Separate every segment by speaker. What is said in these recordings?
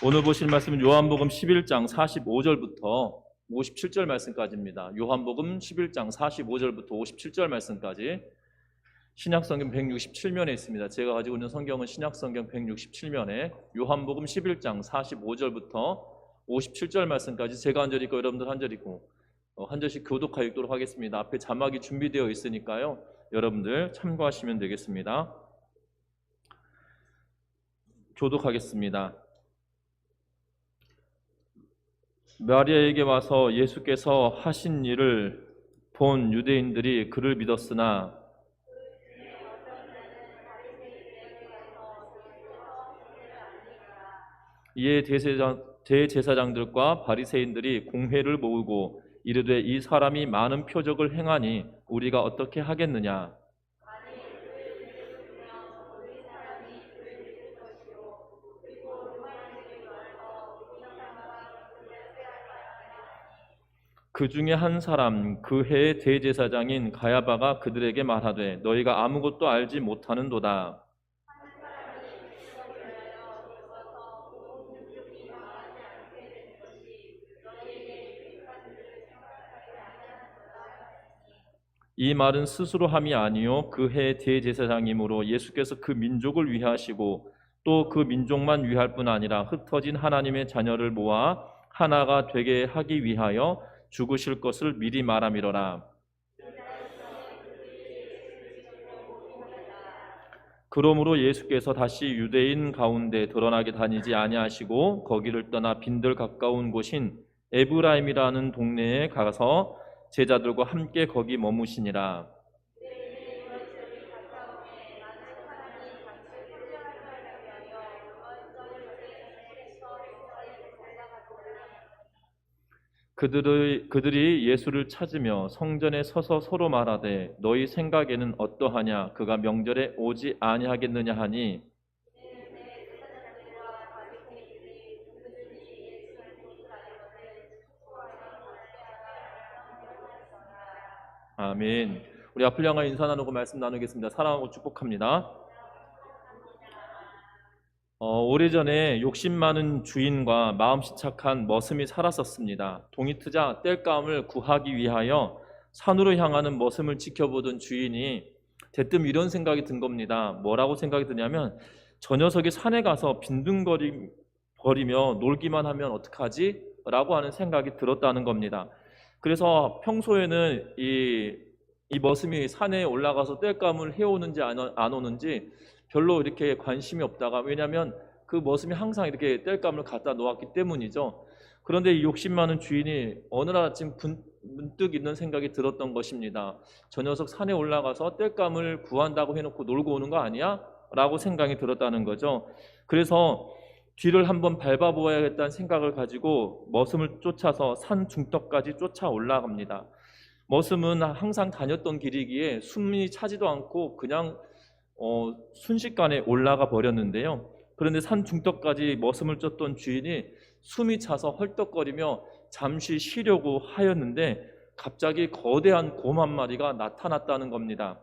Speaker 1: 오늘 보실 말씀은 요한복음 11장 45절부터 57절 말씀까지입니다. 요한복음 11장 45절부터 57절 말씀까지 신약성경 167면에 있습니다. 제가 가지고 있는 성경은 신약성경 167면에 요한복음 11장 45절부터 57절 말씀까지 제가 한 절 읽고 여러분들 한 절 읽고 한 절씩 교독하여 읽도록 하겠습니다. 앞에 자막이 준비되어 있으니까요. 여러분들 참고하시면 되겠습니다. 교독하겠습니다. 마리아에게 와서 예수께서 하신 일을 본 유대인들이 그를 믿었으나 이에 대제사장들과 바리새인들이 공회를 모으고 이르되 이 사람이 많은 표적을 행하니 우리가 어떻게 하겠느냐. 그 중에 한 사람 그 해의 대제사장인 가야바가 그들에게 말하되 너희가 아무것도 알지 못하는도다. 이 말은 스스로 함이 아니요 그 해 대제사장이므로 예수께서 그 민족을 위하시고 또 그 민족만 위할 뿐 아니라 흩어진 하나님의 자녀를 모아 하나가 되게 하기 위하여 죽으실 것을 미리 말함이로라. 그러므로 예수께서 다시 유대인 가운데 드러나게 다니지 아니하시고 거기를 떠나 빈들 가까운 곳인 에브라임이라는 동네에 가서 제자들과 함께 거기 머무시니라. 그들이 예수를 찾으며 성전에 서서 서로 말하되 너희 생각에는 어떠하냐 그가 명절에 오지 아니하겠느냐 하니 아멘. 우리 앞을 향하여 인사 나누고 말씀 나누겠습니다. 사랑하고 축복합니다. 오래전에 욕심 많은 주인과 마음씨 착한 머슴이 살았었습니다. 동이 트자 땔감을 구하기 위하여 산으로 향하는 머슴을 지켜보던 주인이 대뜸 이런 생각이 든 겁니다. 뭐라고 생각이 드냐면 저 녀석이 산에 가서 빈둥거리며 놀기만 하면 어떡하지? 라고 하는 생각이 들었다는 겁니다. 그래서 평소에는 이 머슴이 산에 올라가서 땔감을 해오는지 안 오는지 별로 이렇게 관심이 없다가, 왜냐하면 그 머슴이 항상 이렇게 땔감을 갖다 놓았기 때문이죠. 그런데 이 욕심 많은 주인이 어느 날 아침 문득 있는 생각이 들었던 것입니다. 저 녀석 산에 올라가서 땔감을 구한다고 해놓고 놀고 오는 거 아니야? 라고 생각이 들었다는 거죠. 그래서 뒤를 한번 밟아보아야겠다는 생각을 가지고 머슴을 쫓아서 산 중턱까지 쫓아 올라갑니다. 머슴은 항상 다녔던 길이기에 숨이 차지도 않고 그냥 순식간에 올라가 버렸는데요. 그런데 산 중턱까지 머슴을 쫓던 주인이 숨이 차서 헐떡거리며 잠시 쉬려고 하였는데 갑자기 거대한 곰 한 마리가 나타났다는 겁니다.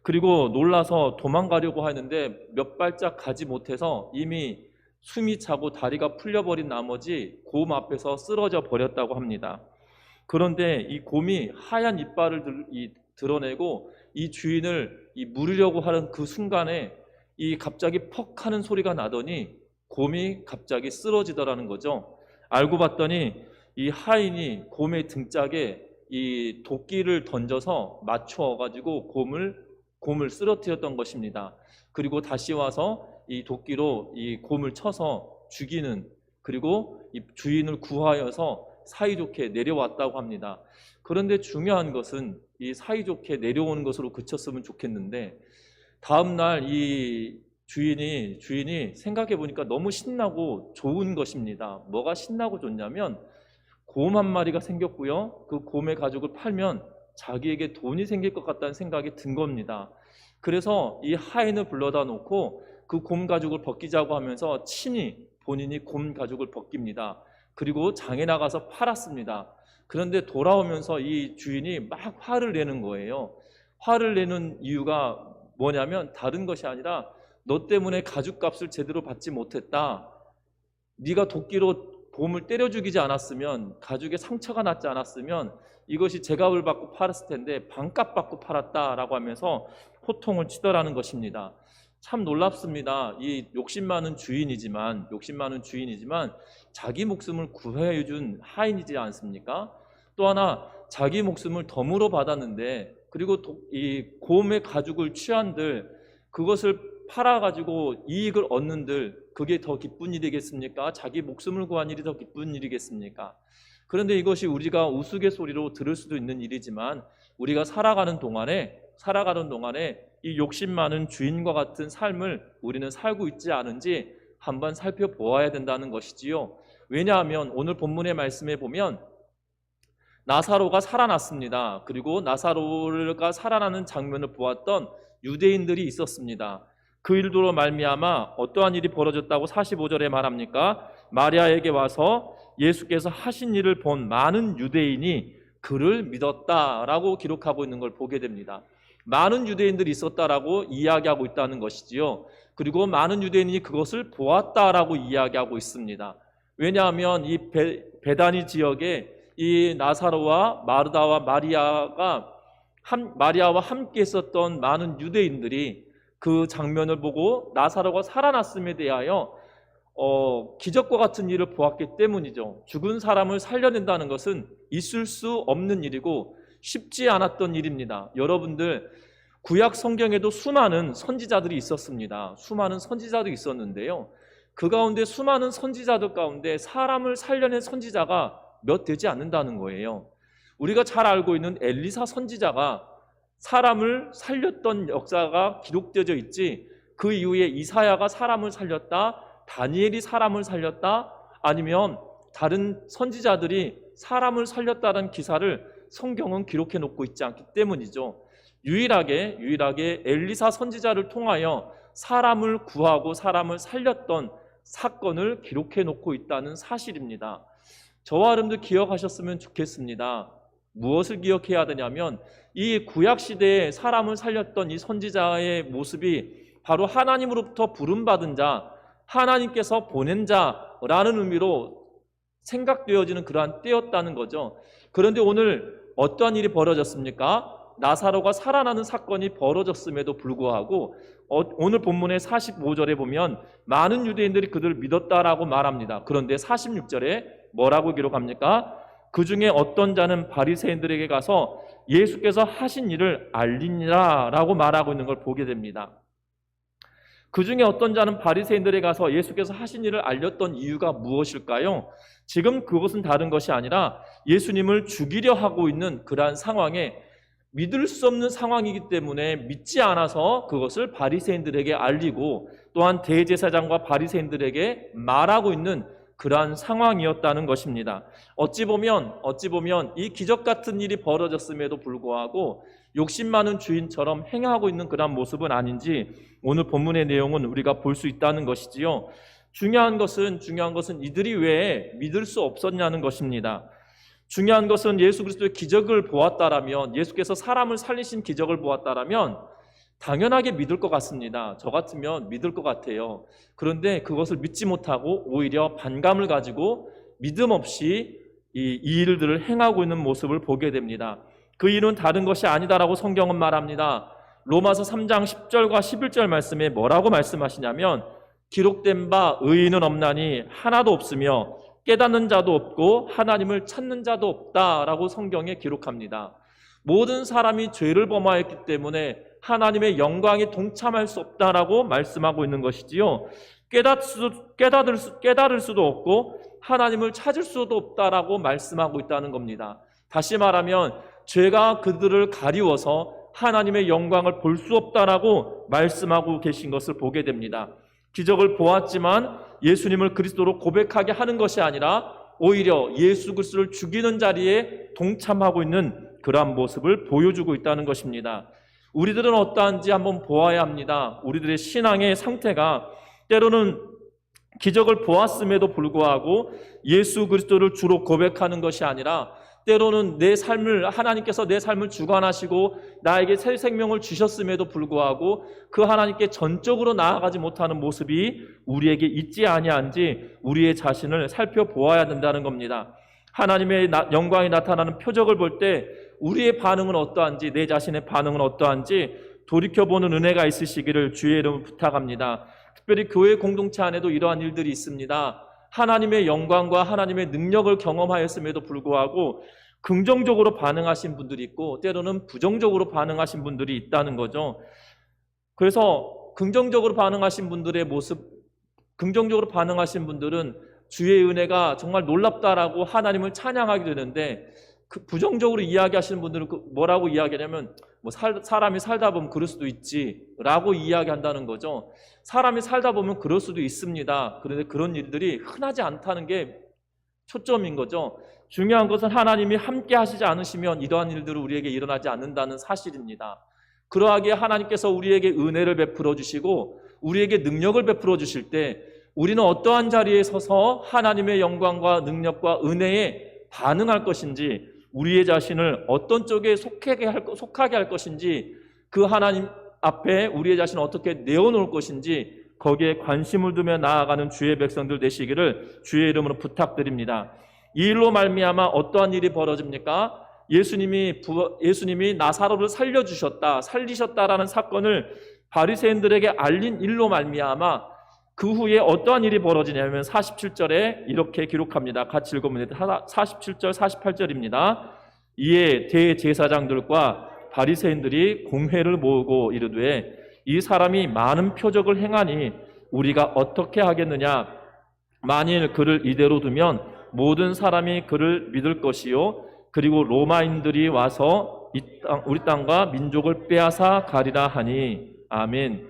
Speaker 1: 그리고 놀라서 도망가려고 하는데 몇 발짝 가지 못해서 이미 숨이 차고 다리가 풀려버린 나머지 곰 앞에서 쓰러져 버렸다고 합니다. 그런데 이 곰이 하얀 이빨을 드러내고 이 주인을 물으려고 하는 그 순간에 이 갑자기 퍽 하는 소리가 나더니 곰이 갑자기 쓰러지더라는 거죠. 알고 봤더니 이 하인이 곰의 등짝에 이 도끼를 던져서 맞춰가지고 곰을 쓰러뜨렸던 것입니다. 그리고 다시 와서 이 도끼로 이 곰을 쳐서 죽이는, 그리고 이 주인을 구하여서 사이좋게 내려왔다고 합니다. 그런데 중요한 것은 이 사이좋게 내려오는 것으로 그쳤으면 좋겠는데 다음날 이 주인이 생각해 보니까 너무 신나고 좋은 것입니다. 뭐가 신나고 좋냐면 곰 한 마리가 생겼고요. 그 곰의 가죽을 팔면 자기에게 돈이 생길 것 같다는 생각이 든 겁니다. 그래서 이 하인을 불러다 놓고 그 곰 가죽을 벗기자고 하면서 친히 본인이 곰 가죽을 벗깁니다. 그리고 장에 나가서 팔았습니다. 그런데 돌아오면서 이 주인이 막 화를 내는 거예요. 화를 내는 이유가 뭐냐면 다른 것이 아니라 너 때문에 가죽값을 제대로 받지 못했다. 네가 도끼로 곰을 때려 죽이지 않았으면, 가죽에 상처가 났지 않았으면 이것이 제값을 받고 팔았을 텐데 반값 받고 팔았다라고 하면서 호통을 치더라는 것입니다. 참 놀랍습니다. 이 욕심 많은 주인이지만 자기 목숨을 구해준 하인이지 않습니까? 또 하나 자기 목숨을 덤으로 받았는데, 그리고 이 곰의 가죽을 취한들 그것을 팔아가지고 이익을 얻는들, 그게 더 기쁜 일이겠습니까? 자기 목숨을 구한 일이 더 기쁜 일이겠습니까? 그런데 이것이 우리가 우스갯소리로 들을 수도 있는 일이지만, 우리가 살아가는 동안에 이 욕심 많은 주인과 같은 삶을 우리는 살고 있지 않은지 한번 살펴보아야 된다는 것이지요. 왜냐하면 오늘 본문의 말씀에 보면 나사로가 살아났습니다. 그리고 나사로가 살아나는 장면을 보았던 유대인들이 있었습니다. 그 일로 말미암아 어떠한 일이 벌어졌다고 45절에 말합니까? 마리아에게 와서 예수께서 하신 일을 본 많은 유대인이 그를 믿었다라고 기록하고 있는 걸 보게 됩니다. 많은 유대인들이 있었다라고 이야기하고 있다는 것이지요. 그리고 많은 유대인이 그것을 보았다라고 이야기하고 있습니다. 왜냐하면 이 베다니 지역에 이 나사로와 마르다와 마리아와 함께 있었던 많은 유대인들이 그 장면을 보고 나사로가 살아났음에 대하여 기적과 같은 일을 보았기 때문이죠. 죽은 사람을 살려낸다는 것은 있을 수 없는 일이고 쉽지 않았던 일입니다. 여러분들, 구약 성경에도 수많은 선지자들이 있었습니다. 수많은 선지자들이 있었는데요, 그 가운데 수많은 선지자들 가운데 사람을 살려낸 선지자가 몇 되지 않는다는 거예요. 우리가 잘 알고 있는 엘리사 선지자가 사람을 살렸던 역사가 기록되어 있지, 그 이후에 이사야가 사람을 살렸다, 다니엘이 사람을 살렸다, 아니면 다른 선지자들이 사람을 살렸다는 기사를 성경은 기록해 놓고 있지 않기 때문이죠. 유일하게 엘리사 선지자를 통하여 사람을 구하고 사람을 살렸던 사건을 기록해 놓고 있다는 사실입니다. 저와 여러분들 기억하셨으면 좋겠습니다. 무엇을 기억해야 되냐면, 이 구약시대에 사람을 살렸던 이 선지자의 모습이 바로 하나님으로부터 부름받은 자, 하나님께서 보낸 자라는 의미로 생각되어지는 그러한 때였다는 거죠. 그런데 오늘 어떠한 일이 벌어졌습니까? 나사로가 살아나는 사건이 벌어졌음에도 불구하고 오늘 본문의 45절에 보면 많은 유대인들이 그들을 믿었다라고 말합니다. 그런데 46절에 뭐라고 기록합니까? 그 중에 어떤 자는 바리새인들에게 가서 예수께서 하신 일을 알리니라 라고 말하고 있는 걸 보게 됩니다. 그 중에 어떤 자는 바리새인들에게 가서 예수께서 하신 일을 알렸던 이유가 무엇일까요? 지금 그것은 다른 것이 아니라 예수님을 죽이려 하고 있는 그러한 상황에 믿을 수 없는 상황이기 때문에 믿지 않아서 그것을 바리새인들에게 알리고 또한 대제사장과 바리새인들에게 말하고 있는 그러한 상황이었다는 것입니다. 어찌 보면 이 기적 같은 일이 벌어졌음에도 불구하고 욕심 많은 주인처럼 행하고 있는 그러한 모습은 아닌지 오늘 본문의 내용은 우리가 볼 수 있다는 것이지요. 중요한 것은 이들이 왜 믿을 수 없었냐는 것입니다. 중요한 것은 예수 그리스도의 기적을 보았다라면, 예수께서 사람을 살리신 기적을 보았다라면 당연하게 믿을 것 같습니다. 저 같으면 믿을 것 같아요. 그런데 그것을 믿지 못하고 오히려 반감을 가지고 믿음 없이 이 일들을 행하고 있는 모습을 보게 됩니다. 그 이유는 다른 것이 아니다라고 성경은 말합니다. 로마서 3장 10절과 11절 말씀에 뭐라고 말씀하시냐면, 기록된 바 의인은 없나니 하나도 없으며 깨닫는 자도 없고 하나님을 찾는 자도 없다라고 성경에 기록합니다. 모든 사람이 죄를 범하였기 때문에 하나님의 영광에 동참할 수 없다라고 말씀하고 있는 것이지요. 깨달을 수도 없고 하나님을 찾을 수도 없다라고 말씀하고 있다는 겁니다. 다시 말하면 죄가 그들을 가리워서 하나님의 영광을 볼 수 없다라고 말씀하고 계신 것을 보게 됩니다. 기적을 보았지만 예수님을 그리스도로 고백하게 하는 것이 아니라 오히려 예수 그리스도를 죽이는 자리에 동참하고 있는 그러한 모습을 보여주고 있다는 것입니다. 우리들은 어떠한지 한번 보아야 합니다. 우리들의 신앙의 상태가 때로는 기적을 보았음에도 불구하고 예수 그리스도를 주로 고백하는 것이 아니라 때로는 하나님께서 내 삶을 주관하시고 나에게 새 생명을 주셨음에도 불구하고 그 하나님께 전적으로 나아가지 못하는 모습이 우리에게 있지 아니한지 우리의 자신을 살펴보아야 된다는 겁니다. 하나님의 영광이 나타나는 표적을 볼 때 우리의 반응은 어떠한지, 내 자신의 반응은 어떠한지 돌이켜보는 은혜가 있으시기를 주의 이름으로 부탁합니다. 특별히 교회 공동체 안에도 이러한 일들이 있습니다. 하나님의 영광과 하나님의 능력을 경험하였음에도 불구하고 긍정적으로 반응하신 분들이 있고 때로는 부정적으로 반응하신 분들이 있다는 거죠. 그래서 긍정적으로 반응하신 분들의 모습, 긍정적으로 반응하신 분들은 주의 은혜가 정말 놀랍다라고 하나님을 찬양하게 되는데, 그 부정적으로 이야기하시는 분들은 뭐라고 이야기하냐면 사람이 살다 보면 그럴 수도 있지 라고 이야기한다는 거죠. 사람이 살다 보면 그럴 수도 있습니다. 그런데 그런 일들이 흔하지 않다는 게 초점인 거죠. 중요한 것은 하나님이 함께 하시지 않으시면 이러한 일들은 우리에게 일어나지 않는다는 사실입니다. 그러하기에 하나님께서 우리에게 은혜를 베풀어 주시고 우리에게 능력을 베풀어 주실 때 우리는 어떠한 자리에 서서 하나님의 영광과 능력과 은혜에 반응할 것인지, 우리의 자신을 어떤 쪽에 속하게 할 것인지, 그 하나님 앞에 우리의 자신을 어떻게 내어놓을 것인지 거기에 관심을 두며 나아가는 주의 백성들 되시기를 주의 이름으로 부탁드립니다. 이 일로 말미암아 어떠한 일이 벌어집니까? 예수님이 나사로를 살리셨다라는 사건을 바리새인들에게 알린 일로 말미암아 그 후에 어떠한 일이 벌어지냐면 47절에 이렇게 기록합니다. 같이 읽으면 47절 48절입니다. 이에 대제사장들과 바리새인들이 공회를 모으고 이르되 이 사람이 많은 표적을 행하니 우리가 어떻게 하겠느냐? 만일 그를 이대로 두면 모든 사람이 그를 믿을 것이요 그리고 로마인들이 와서 우리 땅과 민족을 빼앗아 가리라 하니. 아멘.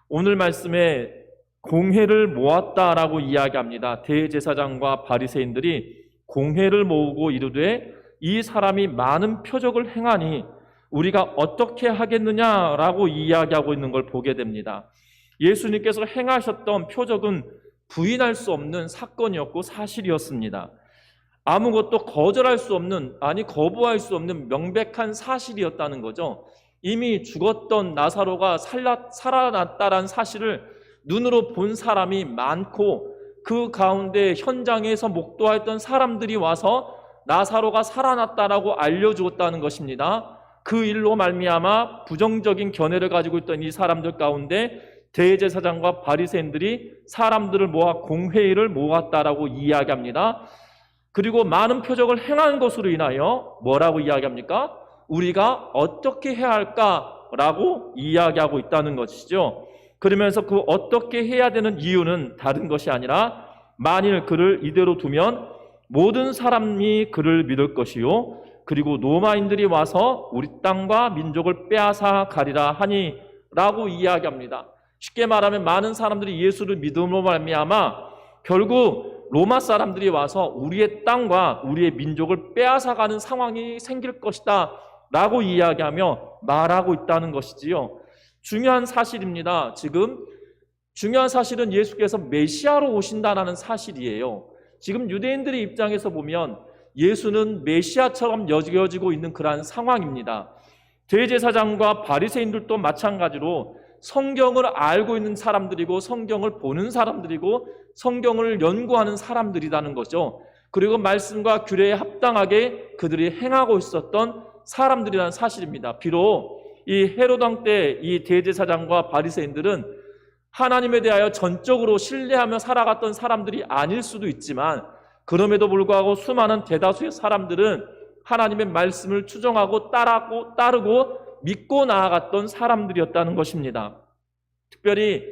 Speaker 1: 오늘 말씀에 공회를 모았다라고 이야기합니다. 대제사장과 바리새인들이 공회를 모으고 이르되 이 사람이 많은 표적을 행하니 우리가 어떻게 하겠느냐라고 이야기하고 있는 걸 보게 됩니다. 예수님께서 행하셨던 표적은 부인할 수 없는 사건이었고 사실이었습니다. 아무것도 거부할 수 없는 명백한 사실이었다는 거죠. 이미 죽었던 나사로가 살아났다라는 사실을 눈으로 본 사람이 많고 그 가운데 현장에서 목도했던 사람들이 와서 나사로가 살아났다라고 알려주었다는 것입니다. 그 일로 말미암아 부정적인 견해를 가지고 있던 이 사람들 가운데 대제사장과 바리새인들이 사람들을 모아 공회의를 모았다라고 이야기합니다. 그리고 많은 표적을 행한 것으로 인하여 뭐라고 이야기합니까? 우리가 어떻게 해야 할까라고 이야기하고 있다는 것이죠. 그러면서 그 어떻게 해야 되는 이유는 다른 것이 아니라 만일 그를 이대로 두면 모든 사람이 그를 믿을 것이요 그리고 로마인들이 와서 우리 땅과 민족을 빼앗아 가리라 하니 라고 이야기합니다. 쉽게 말하면 많은 사람들이 예수를 믿음으로 말미암아 결국 로마 사람들이 와서 우리의 땅과 우리의 민족을 빼앗아가는 상황이 생길 것이다 라고 이야기하며 말하고 있다는 것이지요. 중요한 사실입니다. 지금 중요한 사실은 예수께서 메시아로 오신다는 사실이에요. 지금 유대인들의 입장에서 보면 예수는 메시아처럼 여겨지고 있는 그러한 상황입니다. 대제사장과 바리새인들도 마찬가지로 성경을 알고 있는 사람들이고 성경을 보는 사람들이고 성경을 연구하는 사람들이라는 거죠. 그리고 말씀과 규례에 합당하게 그들이 행하고 있었던 사람들이라는 사실입니다. 비록 이 헤롯 왕 때 이 대제사장과 바리새인들은 하나님에 대하여 전적으로 신뢰하며 살아갔던 사람들이 아닐 수도 있지만 그럼에도 불구하고 수많은 대다수의 사람들은 하나님의 말씀을 추정하고 따르고 믿고 나아갔던 사람들이었다는 것입니다. 특별히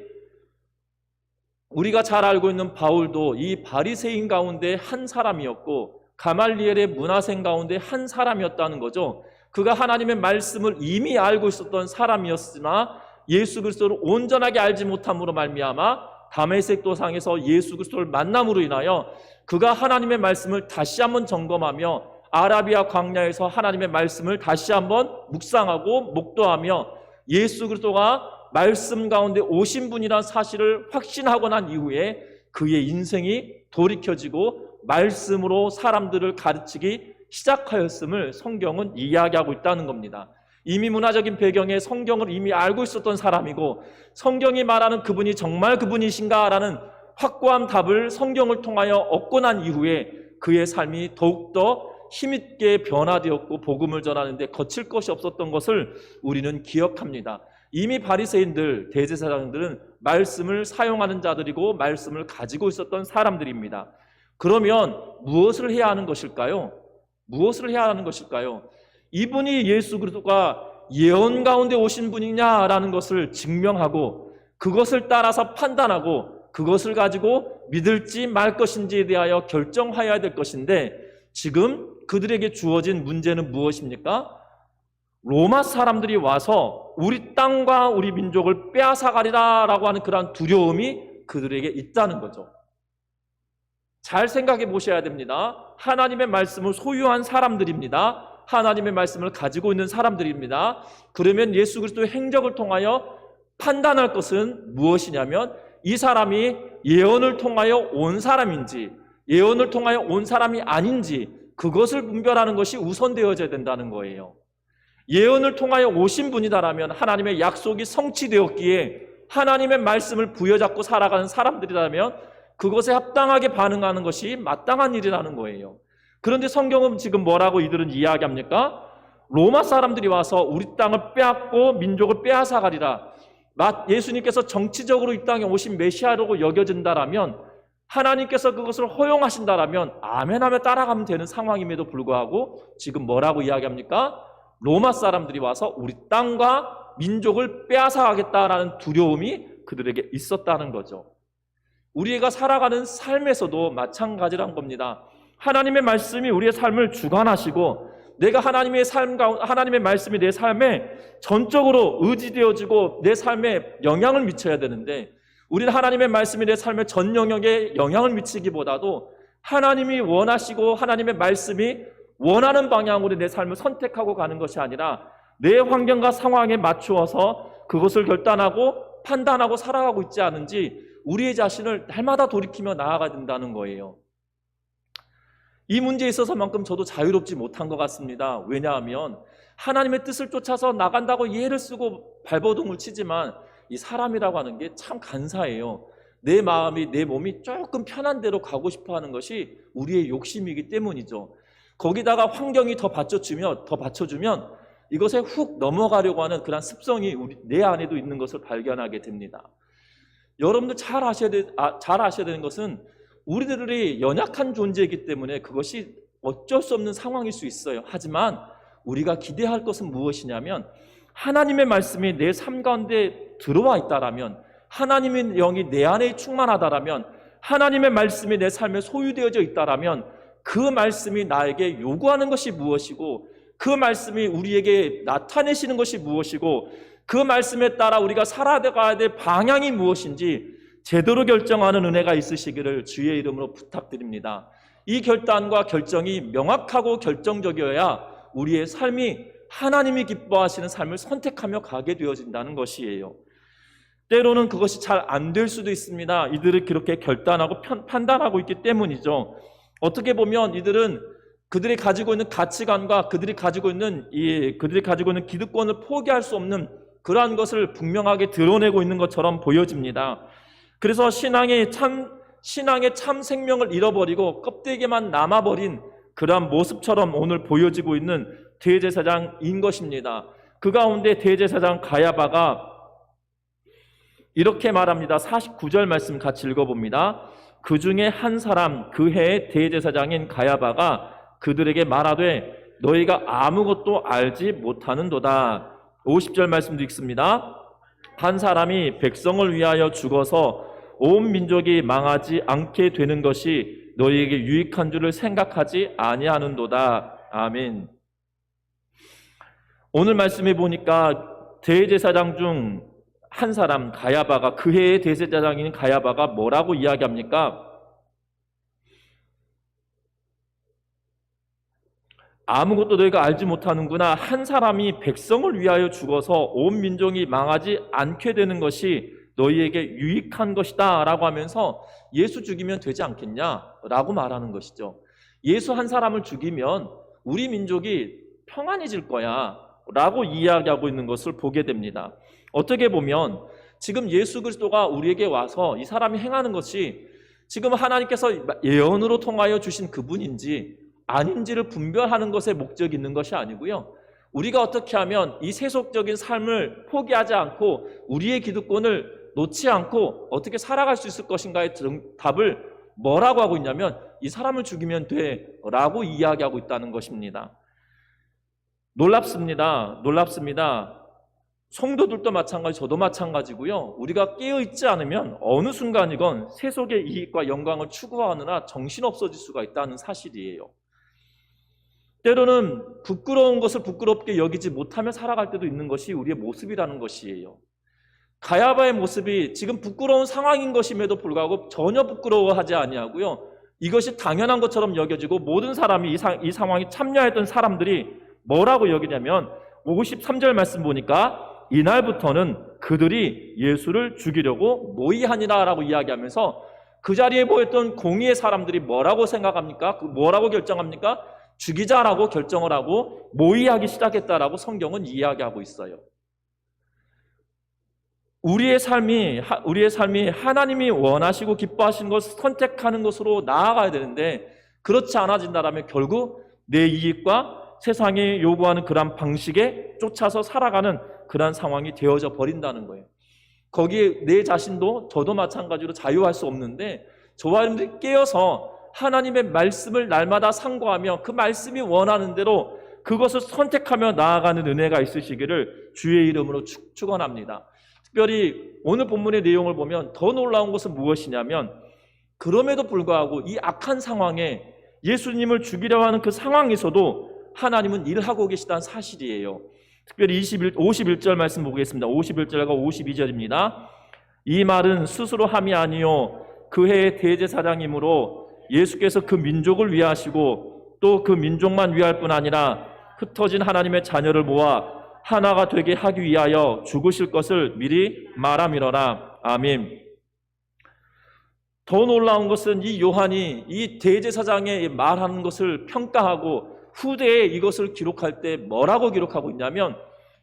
Speaker 1: 우리가 잘 알고 있는 바울도 이 바리새인 가운데 한 사람이었고 가말리엘의 문화생 가운데 한 사람이었다는 거죠. 그가 하나님의 말씀을 이미 알고 있었던 사람이었으나 예수 그리스도를 온전하게 알지 못함으로 말미암아 다메섹 도상에서 예수 그리스도를 만남으로 인하여 그가 하나님의 말씀을 다시 한번 점검하며 아라비아 광야에서 하나님의 말씀을 다시 한번 묵상하고 목도하며 예수 그리스도가 말씀 가운데 오신 분이라는 사실을 확신하고 난 이후에 그의 인생이 돌이켜지고 말씀으로 사람들을 가르치기 시작하였음을 성경은 이야기하고 있다는 겁니다. 이미 문화적인 배경에 성경을 이미 알고 있었던 사람이고, 성경이 말하는 그분이 정말 그분이신가라는 확고한 답을 성경을 통하여 얻고 난 이후에 그의 삶이 더욱더 힘있게 변화되었고 복음을 전하는데 거칠 것이 없었던 것을 우리는 기억합니다. 이미 바리새인들, 대제사장들은 말씀을 사용하는 자들이고 말씀을 가지고 있었던 사람들입니다. 그러면 무엇을 해야 하는 것일까요? 무엇을 해야 하는 것일까요? 이분이 예수 그리스도가 예언 가운데 오신 분이냐라는 것을 증명하고, 그것을 따라서 판단하고, 그것을 가지고 믿을지 말 것인지에 대하여 결정하여야 될 것인데, 지금 그들에게 주어진 문제는 무엇입니까? 로마 사람들이 와서 우리 땅과 우리 민족을 빼앗아가리라 라고 하는 그러한 두려움이 그들에게 있다는 거죠. 잘 생각해 보셔야 됩니다. 하나님의 말씀을 소유한 사람들입니다. 하나님의 말씀을 가지고 있는 사람들입니다. 그러면 예수 그리스도의 행적을 통하여 판단할 것은 무엇이냐면, 이 사람이 예언을 통하여 온 사람인지 예언을 통하여 온 사람이 아닌지, 그것을 분별하는 것이 우선되어져야 된다는 거예요. 예언을 통하여 오신 분이다라면 하나님의 약속이 성취되었기에 하나님의 말씀을 부여잡고 살아가는 사람들이라면 그것에 합당하게 반응하는 것이 마땅한 일이라는 거예요. 그런데 성경은 지금 뭐라고 이들은 이야기합니까? 로마 사람들이 와서 우리 땅을 빼앗고 민족을 빼앗아가리라. 예수님께서 정치적으로 이 땅에 오신 메시아라고 여겨진다라면, 하나님께서 그것을 허용하신다라면 아멘하며 따라가면 되는 상황임에도 불구하고 지금 뭐라고 이야기합니까? 로마 사람들이 와서 우리 땅과 민족을 빼앗아가겠다라는 두려움이 그들에게 있었다는 거죠. 우리가 살아가는 삶에서도 마찬가지란 겁니다. 하나님의 말씀이 우리의 삶을 주관하시고, 내가 하나님의 말씀이 내 삶에 전적으로 의지되어지고 내 삶에 영향을 미쳐야 되는데, 우리는 하나님의 말씀이 내 삶의 전 영역에 영향을 미치기보다도 하나님이 원하시고 하나님의 말씀이 원하는 방향으로 내 삶을 선택하고 가는 것이 아니라 내 환경과 상황에 맞추어서 그것을 결단하고 판단하고 살아가고 있지 않은지 우리의 자신을 날마다 돌이키며 나아가야 된다는 거예요. 이 문제에 있어서만큼 저도 자유롭지 못한 것 같습니다. 왜냐하면 하나님의 뜻을 쫓아서 나간다고 예를 쓰고 발버둥을 치지만 이 사람이라고 하는 게 참 간사해요. 내 마음이, 내 몸이 조금 편한 대로 가고 싶어 하는 것이 우리의 욕심이기 때문이죠. 거기다가 환경이 더 받쳐주면 이것에 훅 넘어가려고 하는 그런 습성이 내 안에도 있는 것을 발견하게 됩니다. 여러분들 잘 아셔야 되는 것은 우리들이 연약한 존재이기 때문에 그것이 어쩔 수 없는 상황일 수 있어요. 하지만 우리가 기대할 것은 무엇이냐면, 하나님의 말씀이 내 삶 가운데 들어와 있다라면, 하나님의 영이 내 안에 충만하다라면, 하나님의 말씀이 내 삶에 소유되어져 있다라면, 그 말씀이 나에게 요구하는 것이 무엇이고, 그 말씀이 우리에게 나타내시는 것이 무엇이고, 그 말씀에 따라 우리가 살아가야 될 방향이 무엇인지 제대로 결정하는 은혜가 있으시기를 주의 이름으로 부탁드립니다. 이 결단과 결정이 명확하고 결정적이어야 우리의 삶이 하나님이 기뻐하시는 삶을 선택하며 가게 되어진다는 것이에요. 때로는 그것이 잘 안 될 수도 있습니다. 이들을 그렇게 결단하고 판단하고 있기 때문이죠. 어떻게 보면 이들은 그들이 가지고 있는 가치관과 그들이 가지고 있는 기득권을 포기할 수 없는 그러한 것을 분명하게 드러내고 있는 것처럼 보여집니다. 그래서 신앙의 참 생명을 잃어버리고 껍데기만 남아버린 그러한 모습처럼 오늘 보여지고 있는 대제사장인 것입니다. 그 가운데 대제사장 가야바가 이렇게 말합니다. 49절 말씀 같이 읽어봅니다. 그 중에 한 사람, 그 해의 대제사장인 가야바가 그들에게 말하되 너희가 아무것도 알지 못하는도다. 50절 말씀도 읽습니다. 한 사람이 백성을 위하여 죽어서 온 민족이 망하지 않게 되는 것이 너희에게 유익한 줄을 생각하지 아니하는도다. 아멘. 오늘 말씀해 보니까 대제사장 중 한 사람 가야바가, 그 해의 대제사장인 가야바가 뭐라고 이야기합니까? 아무것도 너희가 알지 못하는구나. 한 사람이 백성을 위하여 죽어서 온 민족이 망하지 않게 되는 것이 너희에게 유익한 것이다 라고 하면서 예수 죽이면 되지 않겠냐 라고 말하는 것이죠. 예수 한 사람을 죽이면 우리 민족이 평안해질 거야 라고 이야기하고 있는 것을 보게 됩니다. 어떻게 보면 지금 예수 그리스도가 우리에게 와서 이 사람이 행하는 것이 지금 하나님께서 예언으로 통하여 주신 그분인지 아닌지를 분별하는 것에 목적이 있는 것이 아니고요, 우리가 어떻게 하면 이 세속적인 삶을 포기하지 않고 우리의 기득권을 놓지 않고 어떻게 살아갈 수 있을 것인가의 답을 뭐라고 하고 있냐면 이 사람을 죽이면 돼 라고 이야기하고 있다는 것입니다. 놀랍습니다. 성도들도 마찬가지, 저도 마찬가지고요, 우리가 깨어있지 않으면 어느 순간이건 세속의 이익과 영광을 추구하느라 정신 없어질 수가 있다는 사실이에요. 때로는 부끄러운 것을 부끄럽게 여기지 못하며 살아갈 때도 있는 것이 우리의 모습이라는 것이에요. 가야바의 모습이 지금 부끄러운 상황인 것임에도 불구하고 전혀 부끄러워하지 아니하고요, 이것이 당연한 것처럼 여겨지고 모든 사람이 이 상황에 참여했던 사람들이 뭐라고 여기냐면 53절 말씀 보니까 이날부터는 그들이 예수를 죽이려고 모의하니라 라고 이야기하면서 그 자리에 모였던 공의의 사람들이 뭐라고 생각합니까? 뭐라고 결정합니까? 죽이자라고 결정을 하고 모의하기 시작했다라고 성경은 이야기하고 있어요. 우리의 삶이 하나님이 원하시고 기뻐하시는 것을 선택하는 것으로 나아가야 되는데 그렇지 않아진다면 결국 내 이익과 세상이 요구하는 그런 방식에 쫓아서 살아가는 그런 상황이 되어져 버린다는 거예요. 거기에 내 자신도 저도 마찬가지로 자유할 수 없는데 저와 여러분들이 깨어서 하나님의 말씀을 날마다 상고하며 그 말씀이 원하는 대로 그것을 선택하며 나아가는 은혜가 있으시기를 주의 이름으로 축원합니다. 특별히 오늘 본문의 내용을 보면 더 놀라운 것은 무엇이냐면 그럼에도 불구하고 이 악한 상황에 예수님을 죽이려 하는 그 상황에서도 하나님은 일하고 계시다는 사실이에요. 특별히 51절 말씀 보겠습니다. 51절과 52절입니다. 이 말은 스스로 함이 아니요 그 해의 대제사장이므로 예수께서 그 민족을 위하시고 또 그 민족만 위할 뿐 아니라 흩어진 하나님의 자녀를 모아 하나가 되게 하기 위하여 죽으실 것을 미리 말함이러라. 아멘. 더 놀라운 것은 이 요한이 이 대제사장의 말하는 것을 평가하고 후대에 이것을 기록할 때 뭐라고 기록하고 있냐면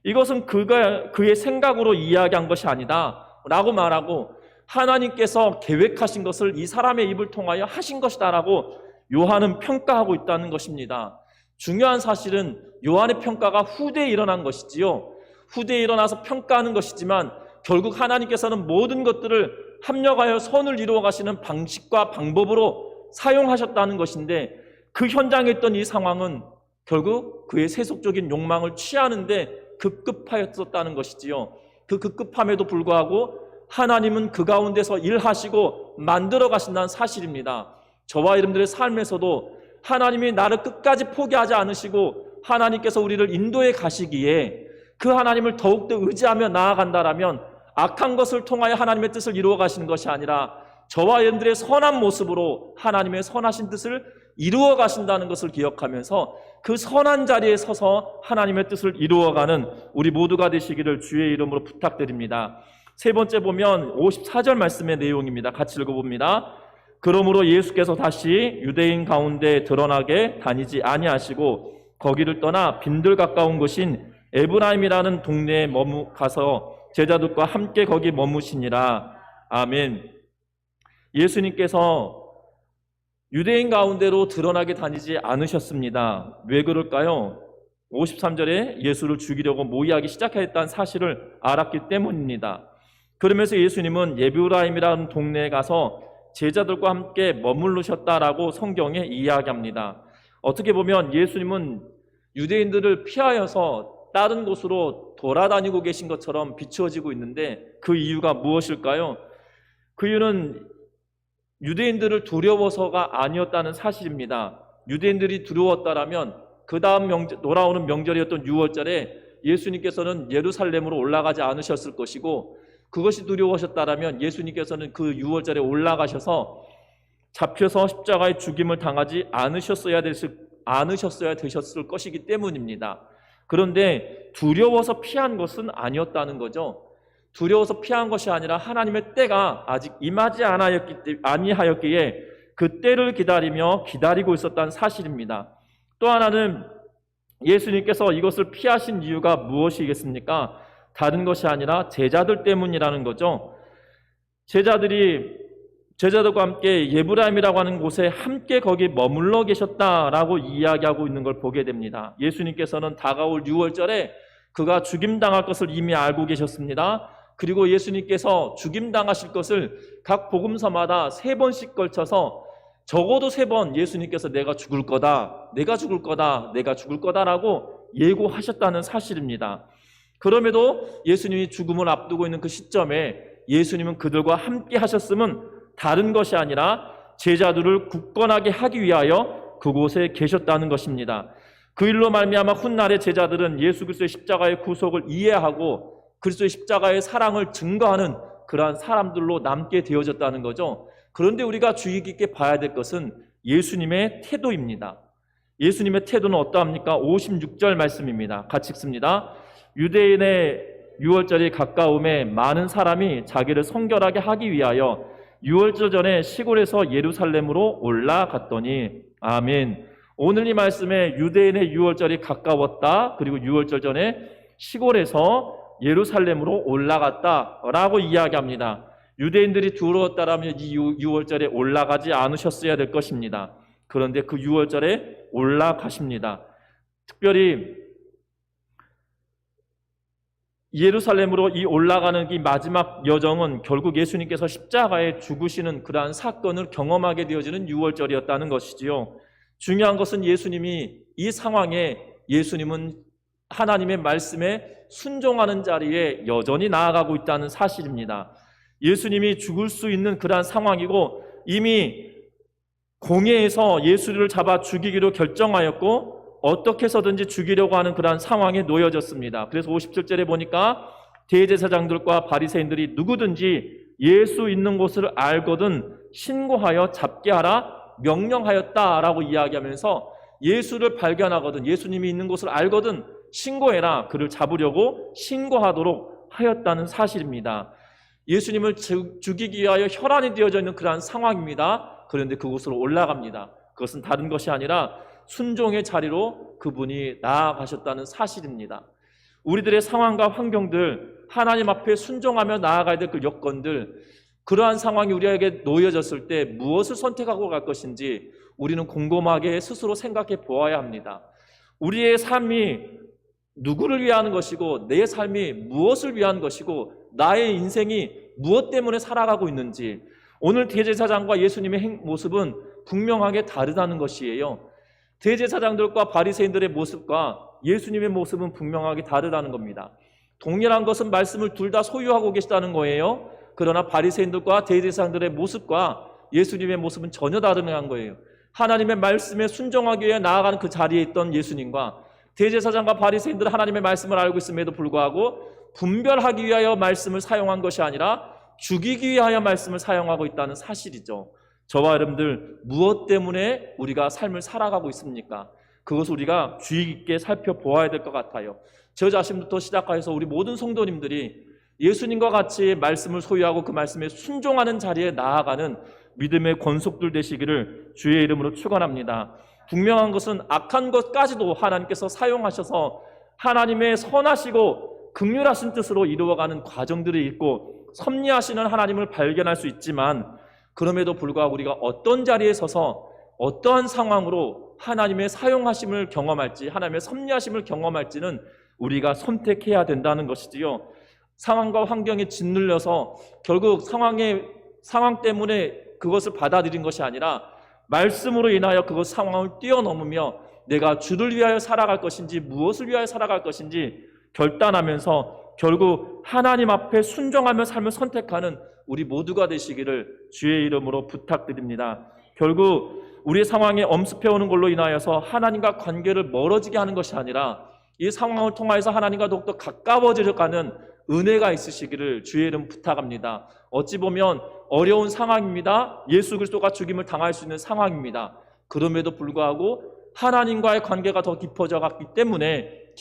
Speaker 1: 이것은 그의 생각으로 이야기한 것이 아니다 라고 말하고 하나님께서 계획하신 것을 이 사람의 입을 통하여 하신 것이다 라고 요한은 평가하고 있다는 것입니다. 중요한 사실은 요한의 평가가 후대에 일어난 것이지요, 후대에 일어나서 평가하는 것이지만 결국 하나님께서는 모든 것들을 합력하여 선을 이루어 가시는 방식과 방법으로 사용하셨다는 것인데 그 현장에 있던 이 상황은 결국 그의 세속적인 욕망을 취하는데 급급하였었다는 것이지요. 그 급급함에도 불구하고 하나님은 그 가운데서 일하시고 만들어 가신다는 사실입니다. 저와 여러분들의 삶에서도 하나님이 나를 끝까지 포기하지 않으시고 하나님께서 우리를 인도해 가시기에 그 하나님을 더욱더 의지하며 나아간다라면 악한 것을 통하여 하나님의 뜻을 이루어 가시는 것이 아니라 저와 여러분들의 선한 모습으로 하나님의 선하신 뜻을 이루어 가신다는 것을 기억하면서 그 선한 자리에 서서 하나님의 뜻을 이루어가는 우리 모두가 되시기를 주의 이름으로 부탁드립니다. 세 번째 보면 54절 말씀의 내용입니다. 같이 읽어봅니다. 그러므로 예수께서 다시 유대인 가운데 드러나게 다니지 아니하시고 거기를 떠나 빈들 가까운 곳인 에브라임이라는 동네에 가서 제자들과 함께 거기 머무시니라. 아멘. 예수님께서 유대인 가운데로 드러나게 다니지 않으셨습니다. 왜 그럴까요? 53절에 예수를 죽이려고 모의하기 시작했다는 사실을 알았기 때문입니다. 그러면서 예수님은 에브라임이라는 동네에 가서 제자들과 함께 머무르셨다라고 성경에 이야기합니다. 어떻게 보면 예수님은 유대인들을 피하여서 다른 곳으로 돌아다니고 계신 것처럼 비추어지고 있는데 그 이유가 무엇일까요? 그 이유는 유대인들을 두려워서가 아니었다는 사실입니다. 유대인들이 두려웠다라면 그 다음 돌아오는 명절이었던 6월절에 예수님께서는 예루살렘으로 올라가지 않으셨을 것이고 그것이 두려우셨다라면 예수님께서는 그 6월절에 올라가셔서 잡혀서 십자가의 죽임을 당하지 않으셨어야 되셨을 것이기 때문입니다. 그런데 두려워서 피한 것은 아니었다는 거죠. 두려워서 피한 것이 아니라 하나님의 때가 아직 임하지 아니하였기에 그 때를 기다리며 기다리고 있었다는 사실입니다. 또 하나는 예수님께서 이것을 피하신 이유가 무엇이겠습니까? 다른 것이 아니라 제자들 때문이라는 거죠. 제자들과 함께 예브라임이라고 하는 곳에 함께 거기 머물러 계셨다라고 이야기하고 있는 걸 보게 됩니다. 예수님께서는 다가올 유월절에 그가 죽임당할 것을 이미 알고 계셨습니다. 그리고 예수님께서 죽임당하실 것을 각 복음서마다 3번씩 걸쳐서 적어도 3번 예수님께서 내가 죽을 거다, 내가 죽을 거다, 내가 죽을 거다라고 예고하셨다는 사실입니다. 그럼에도 예수님이 죽음을 앞두고 있는 그 시점에 예수님은 그들과 함께 하셨음은 다른 것이 아니라 제자들을 굳건하게 하기 위하여 그곳에 계셨다는 것입니다. 그 일로 말미암아 훗날의 제자들은 예수 그리스도의 십자가의 구속을 이해하고 그리스도의 십자가의 사랑을 증거하는 그러한 사람들로 남게 되어졌다는 거죠. 그런데 우리가 주의 깊게 봐야 될 것은 예수님의 태도입니다. 예수님의 태도는 어떠합니까? 56절 말씀입니다. 같이 읽습니다. 유대인의 유월절이 가까움에 많은 사람이 자기를 성결하게 하기 위하여 유월절 전에 시골에서 예루살렘으로 올라갔더니, 아멘. 오늘 이 말씀에 유대인의 유월절이 가까웠다, 그리고 유월절 전에 시골에서 예루살렘으로 올라갔다라고 이야기합니다. 유대인들이 두려웠다라면 이 유월절에 올라가지 않으셨어야 될 것입니다. 그런데 그 유월절에 올라가십니다. 특별히 예루살렘으로 이 올라가는 이 마지막 여정은 결국 예수님께서 십자가에 죽으시는 그러한 사건을 경험하게 되어지는 유월절이었다는 것이지요. 중요한 것은 예수님이 이 상황에 예수님은 하나님의 말씀에 순종하는 자리에 여전히 나아가고 있다는 사실입니다. 예수님이 죽을 수 있는 그러한 상황이고 이미 공회에서 예수를 잡아 죽이기로 결정하였고 어떻게 해서든지 죽이려고 하는 그러한 상황에 놓여졌습니다. 그래서 57절에 보니까 대제사장들과 바리새인들이 누구든지 예수 있는 곳을 알거든 신고하여 잡게 하라 명령하였다라고 이야기하면서 예수를 발견하거든, 예수님이 있는 곳을 알거든 신고해라, 그를 잡으려고 신고하도록 하였다는 사실입니다. 예수님을 죽이기 위하여 혈안이 되어져 있는 그러한 상황입니다. 그런데 그곳으로 올라갑니다. 그것은 다른 것이 아니라 순종의 자리로 그분이 나아가셨다는 사실입니다. 우리들의 상황과 환경들, 하나님 앞에 순종하며 나아가야 될 그 여건들, 그러한 상황이 우리에게 놓여졌을 때 무엇을 선택하고 갈 것인지 우리는 곰곰하게 스스로 생각해 보아야 합니다. 우리의 삶이 누구를 위한 것이고 내 삶이 무엇을 위한 것이고 나의 인생이 무엇 때문에 살아가고 있는지, 오늘 대제사장과 예수님의 모습은 분명하게 다르다는 것이에요. 대제사장들과 바리새인들의 모습과 예수님의 모습은 분명하게 다르다는 겁니다. 동일한 것은 말씀을 둘 다 소유하고 계시다는 거예요. 그러나 바리새인들과 대제사장들의 모습과 예수님의 모습은 전혀 다른 거예요. 하나님의 말씀에 순종하기 위해 나아가는 그 자리에 있던 예수님과 대제사장과 바리새인들은 하나님의 말씀을 알고 있음에도 불구하고 분별하기 위하여 말씀을 사용한 것이 아니라 죽이기 위하여 말씀을 사용하고 있다는 사실이죠. 저와 여러분들 무엇 때문에 우리가 삶을 살아가고 있습니까? 그것을 우리가 주의 깊게 살펴보아야 될 것 같아요. 저 자신부터 시작해서 우리 모든 성도님들이 예수님과 같이 말씀을 소유하고 그 말씀에 순종하는 자리에 나아가는 믿음의 권속들 되시기를 주의 이름으로 축원합니다. 분명한 것은 악한 것까지도 하나님께서 사용하셔서 하나님의 선하시고 긍휼하신 뜻으로 이루어가는 과정들이 있고 섭리하시는 하나님을 발견할 수 있지만, 그럼에도 불구하고 우리가 어떤 자리에 서서 어떠한 상황으로 하나님의 사용하심을 경험할지, 하나님의 섭리하심을 경험할지는 우리가 선택해야 된다는 것이지요. 상황과 환경에 짓눌려서 결국 상황 때문에 그것을 받아들인 것이 아니라 말씀으로 인하여 그것 상황을 뛰어넘으며 내가 주를 위하여 살아갈 것인지 무엇을 위하여 살아갈 것인지 결단하면서 결국 하나님 앞에 순종하며 삶을 선택하는 우리 모두가 되시기를 주의 이름으로 부탁드립니다. 결국 우리의 상황에 엄습해오는 걸로 인하여서 하나님과 관계를 멀어지게 하는 것이 아니라 이 상황을 통하여서 하나님과 더욱더 가까워지려 가는 은혜가 있으시기를 주의 이름 부탁합니다. 어찌 보면 어려운 상황입니다. 예수 그리스도가 죽임을 당할 수 있는 상황입니다. 그럼에도 불구하고 하나님과의 관계가 더 깊어져 갔기 때문에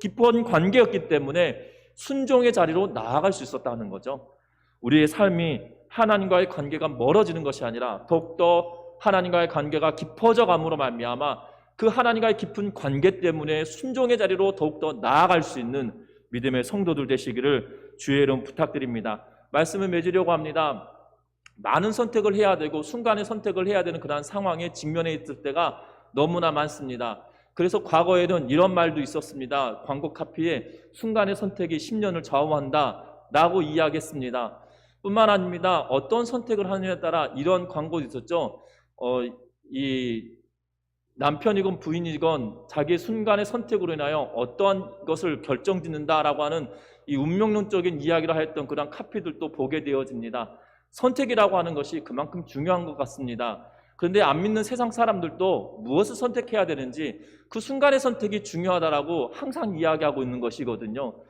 Speaker 1: 깊은 관계였기 때문에 순종의 자리로 나아갈 수 있었다는 거죠. 우리의 삶이 하나님과의 관계가 멀어지는 것이 아니라 더욱더 하나님과의 관계가 깊어져 감으로 말미암아 그 하나님과의 깊은 관계 때문에 순종의 자리로 더욱더 나아갈 수 있는 믿음의 성도들 되시기를 주의 이름 부탁드립니다. 말씀을 맺으려고 합니다. 많은 선택을 해야 되고 순간의 선택을 해야 되는 그러한 상황에 직면해 있을 때가 너무나 많습니다. 그래서 과거에는 이런 말도 있었습니다. 광고 카피에 순간의 선택이 10년을 좌우한다 라고 이야기했습니다. 뿐만 아닙니다. 어떤 선택을 하느냐에 따라 이런 광고도 있었죠. 이 남편이건 부인이건 자기의 순간의 선택으로 인하여 어떠한 것을 결정짓는다라고 하는 이 운명론적인 이야기를 하였던 그런 카피들도 보게 되어집니다. 선택이라고 하는 것이 그만큼 중요한 것 같습니다. 그런데 안 믿는 세상 사람들도 무엇을 선택해야 되는지 그 순간의 선택이 중요하다라고 항상 이야기하고 있는 것이거든요.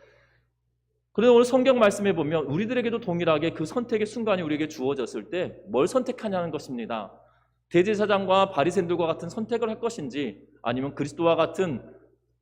Speaker 1: 그런데 오늘 성경 말씀에 보면 우리들에게도 동일하게 그 선택의 순간이 우리에게 주어졌을 때 뭘 선택하냐는 것입니다. 대제사장과 바리새인들과 같은 선택을 할 것인지 아니면 그리스도와 같은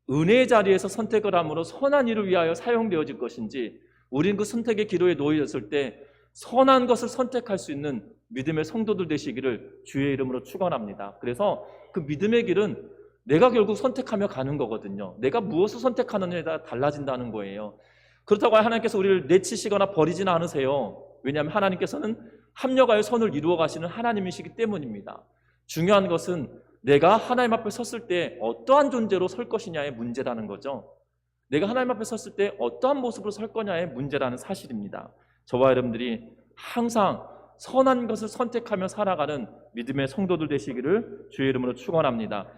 Speaker 1: 은혜의 자리에서 선택을 함으로 선한 일을 위하여 사용되어질 것인지 우리는 그 선택의 기로에 놓여졌을 때 선한 것을 선택할 수 있는 믿음의 성도들 되시기를 주의 이름으로 축원합니다. 그래서 그 믿음의 길은 내가 결국 선택하며 가는 거거든요. 내가 무엇을 선택하느냐에 따라 달라진다는 거예요. 그렇다고 하나님께서 우리를 내치시거나 버리지는 않으세요. 왜냐하면 하나님께서는 합력하여 선을 이루어 가시는 하나님이시기 때문입니다. 중요한 것은 내가 하나님 앞에 섰을 때 어떠한 존재로 설 것이냐의 문제라는 거죠. 내가 하나님 앞에 섰을 때 어떠한 모습으로 설 거냐의 문제라는 사실입니다. 저와 여러분들이 항상 선한 것을 선택하며 살아가는 믿음의 성도들 되시기를 주의 이름으로 축원합니다.